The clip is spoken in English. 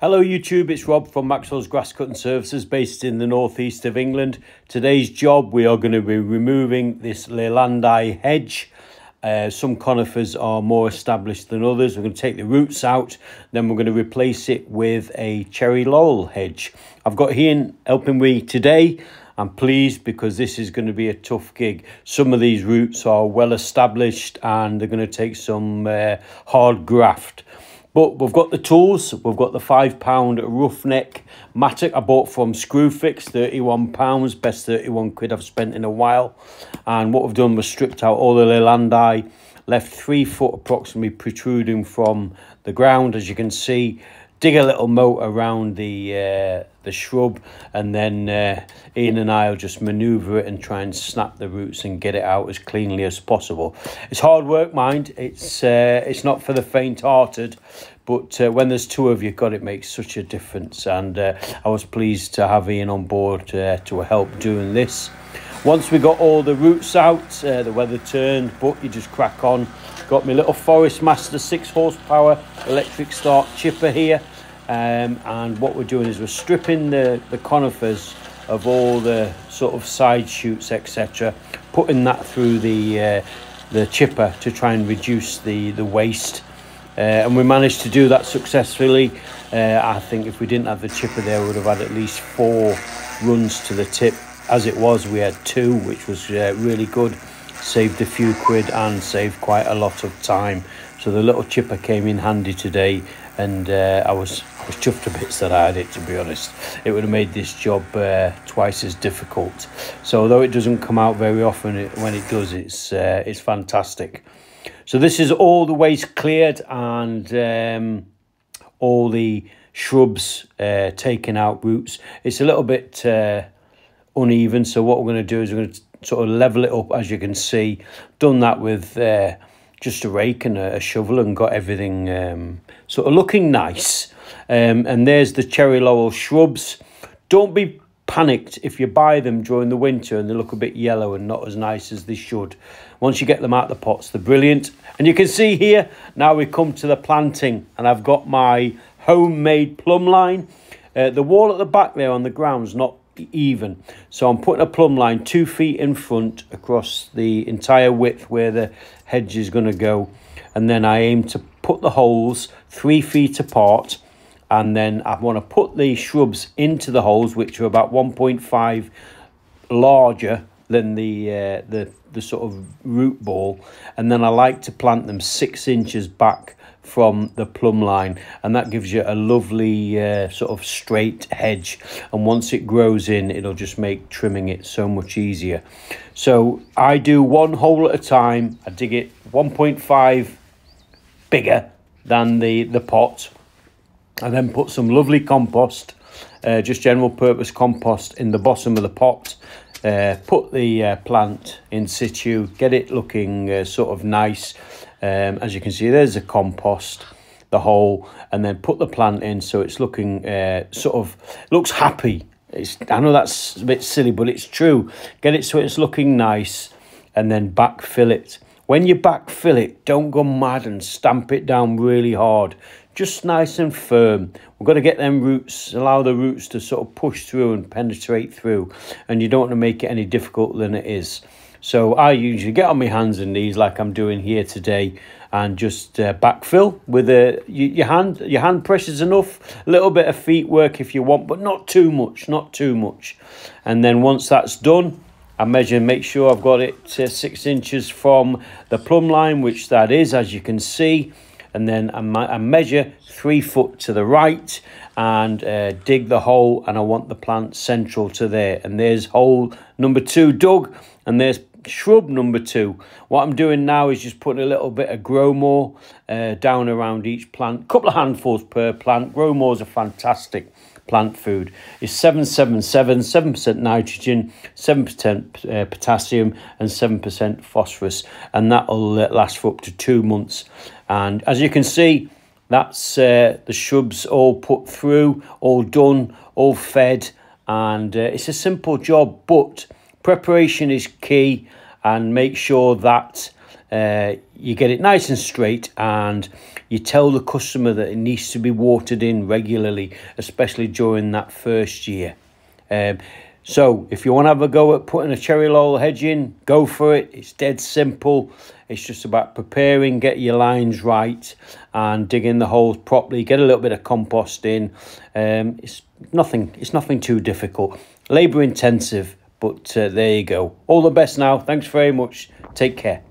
Hello YouTube, it's Rob from Maxwells Grass Cutting Services based in the northeast of England. Today's job, we are going to be removing this Leylandii hedge. Some conifers are more established than others. We're going to take the roots out, then we're going to replace it with a Cherry Laurel hedge. I've got Ian helping me today. I'm pleased because this is going to be a tough gig. Some of these roots are well established and they're going to take some hard graft. But we've got the tools. We've got the £5 roughneck mattock I bought from Screwfix, £31, best 31 quid I've spent in a while. And what we've done was stripped out all the Leylandii, left 3 foot approximately protruding from the ground, as you can see. Dig a little moat around the shrub, and then Ian and I will just manoeuvre it and try and snap the roots and get it out as cleanly as possible. It's hard work, mind. It's not for the faint-hearted, but when there's two of you, God, it makes such a difference. And I was pleased to have Ian on board to help doing this. Once we got all the roots out, the weather turned, but you just crack on. Got my little Forest Master 6 horsepower electric start chipper here, and what we're doing is we're stripping the conifers of all the sort of side shoots, etc., putting that through the chipper to try and reduce the waste, and we managed to do that successfully. I think if we didn't have the chipper there, we would have had at least 4 runs to the tip. As it was, we had 2, which was really good. Saved a few quid and saved quite a lot of time. So the little chipper came in handy today, and I was chuffed to bits that I had it, to be honest. It would have made this job twice as difficult. So although it doesn't come out very often, when it does, it's fantastic. So this is all the waste cleared and all the shrubs taken out, roots. It's a little bit uneven, so what we're going to do is we're going to sort of level it up. As you can see, done that with just a rake and a shovel, and got everything sort of looking nice. And there's the Cherry Laurel shrubs. Don't be panicked if you buy them during the winter and they look a bit yellow and not as nice as they should. Once you get them out of the pots, they're brilliant. And you can see here, now we come to the planting, and I've got my homemade plumb line. The wall at the back there on the ground's not even, so I'm putting a plumb line 2 feet in front across the entire width where the hedge is going to go, and then I aim to put the holes 3 feet apart, and then I want to put the shrubs into the holes, which are about 1.5 larger than the sort of root ball, and then I like to plant them 6 inches back from the plumb line, and that gives you a lovely sort of straight hedge, and once it grows in, it'll just make trimming it so much easier. So I do 1 hole at a time. I dig it 1.5 bigger than the pot, and then put some lovely compost, just general purpose compost, in the bottom of the pot. Put the plant in situ, get it looking sort of nice. As you can see, there's the compost, the hole, and then put the plant in so it's looking sort of looks happy. I know that's a bit silly, but it's true. Get it so it's looking nice, and then backfill it. When you backfill it, don't go mad and stamp it down really hard. Just nice and firm. We've got to get them roots, allow the roots to sort of push through and penetrate through, and you don't want to make it any difficult than it is. So I usually get on my hands and knees like I'm doing here today, and just backfill with your hand. Your hand pressure's enough. A little bit of feet work if you want, but not too much, not too much. And then once that's done, I measure and make sure I've got it 6 inches from the plumb line, which that is, as you can see. And then I measure 3 foot to the right and dig the hole, and I want the plant central to there. And there's hole number 2 dug, and there's shrub number 2. What I'm doing now is just putting a little bit of grow more down around each plant, a couple of handfuls per plant. Grow more is a fantastic plant food. It's 777, 7% nitrogen, 7% potassium, and 7% phosphorus, and that'll last for up to 2 months. And as you can see, that's the shrubs all put through, all done, all fed, and it's a simple job, but preparation is key, and make sure that you get it nice and straight, and you tell the customer that it needs to be watered in regularly, especially during that first year. So if you want to have a go at putting a cherry laurel hedge in, go for it. It's dead simple. It's just about preparing, get your lines right, and digging the holes properly. Get a little bit of compost in. It's nothing too difficult. Labour intensive, but there you go. All the best now. Thanks very much. Take care.